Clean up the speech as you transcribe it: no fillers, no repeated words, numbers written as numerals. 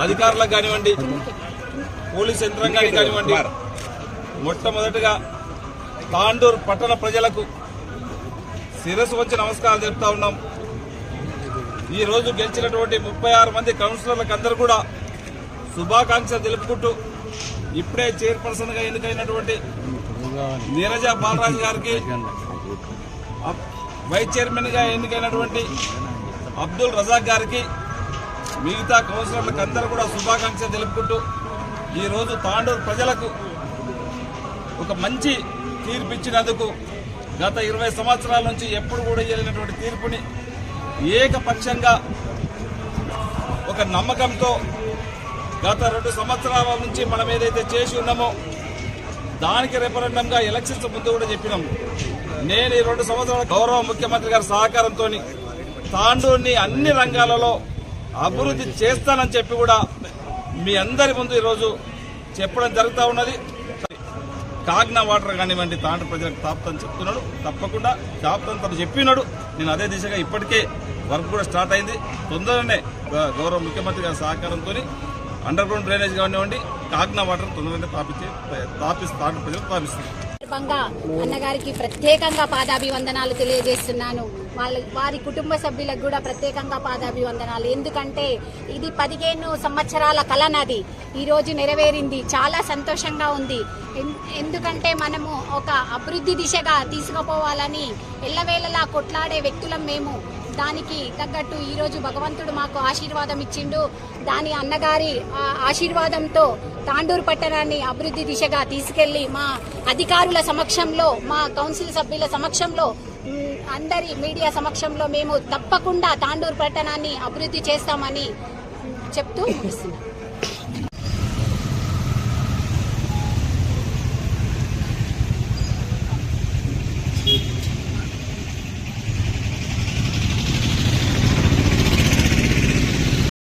అధికారులకు కానివ్వండి, పోలీస్ యంత్రాంగానికి కానివ్వండి, మొట్టమొదటిగా తాండూరు పట్టణ ప్రజలకు శిరస్సు వచ్చి నమస్కారాలు తెలుపుతా ఉన్నాం. ఈ రోజు గెలిచినటువంటి 36 మంది కౌన్సిలర్లకు అందరూ కూడా శుభాకాంక్షలు తెలుపుకుంటూ ఇప్పుడే చైర్పర్సన్ గా ఎన్నికైనటువంటి నీరజ బాలరాజు గారికి, వైస్ చైర్మన్ గా ఎన్నికైనటువంటి అబ్దుల్ రజాక్ గారికి, మిగతా కౌన్సిలర్లకు అందరూ కూడా శుభాకాంక్షలు తెలుపుకుంటూ ఈ రోజు తాండూరు ప్రజలకు ఒక మంచి తీర్పు ఇచ్చినందుకు, గత 20 సంవత్సరాల నుంచి ఎప్పుడు కూడా ఇవ్వలేనటువంటి తీర్పుని ఏకపక్షంగా ఒక నమ్మకంతో గత 2 సంవత్సరాల నుంచి మనం ఏదైతే చేసి ఉన్నామో దానికి రెఫరెండంగా ఎలక్షన్స్ ముందు కూడా చెప్పినాం. నేను ఈ 2 సంవత్సరాల గౌరవ ముఖ్యమంత్రి గారి సహకారంతో తాండూరుని అన్ని రంగాలలో అభివృద్ధి చేస్తానని చెప్పి కూడా మీ అందరి ముందు ఈరోజు చెప్పడం జరుగుతూ ఉన్నది. కాగ్నా వాటర్ కానివ్వండి, తాండూరు ప్రజలకు తాపుతాను చెప్తున్నాడు, తప్పకుండా తాపుతాను తను చెప్పినాడు. నేను అదే దిశగా ఇప్పటికే వర్క్ కూడా స్టార్ట్ అయింది. తొందరనే గౌరవ ముఖ్యమంత్రి గారి సహకారంతో అండర్ గ్రౌండ్ డ్రైనేజ్ కానివ్వండి, కాగ్నా వాటర్ తొందరనే తాండూరు ప్రజలకు తాపిస్తుంది. అన్నగారికి ప్రత్యేకంగా పాదాభివందనాలు తెలియజేస్తున్నాను. వారి కుటుంబ సభ్యులకు కూడా ప్రత్యేకంగా పాదాభివందనాలు. ఎందుకంటే ఇది 15 సంవత్సరాల కల నాది ఈ రోజు నెరవేరింది. చాలా సంతోషంగా ఉంది. ఎందుకంటే మనము ఒక అభివృద్ధి దిశగా తీసుకుపోవాలని ఎల్లవేళలా కొట్లాడే వ్యక్తులం మేము. దానికి తగ్గట్టు ఈరోజు భగవంతుడు మాకు ఆశీర్వాదం ఇచ్చిండు. దాని అన్నగారి ఆశీర్వాదంతో తాండూరు పట్టణాన్ని అభివృద్ధి దిశగా తీసుకెళ్లి మా అధికారుల సమక్షంలో, మా కౌన్సిల్ సభ్యుల సమక్షంలో, అందరి మీడియా సమక్షంలో మేము తప్పకుండా తాండూరు పట్టణాన్ని అభివృద్ధి చేస్తామని చెప్తూ ముగిస్తున్నాం.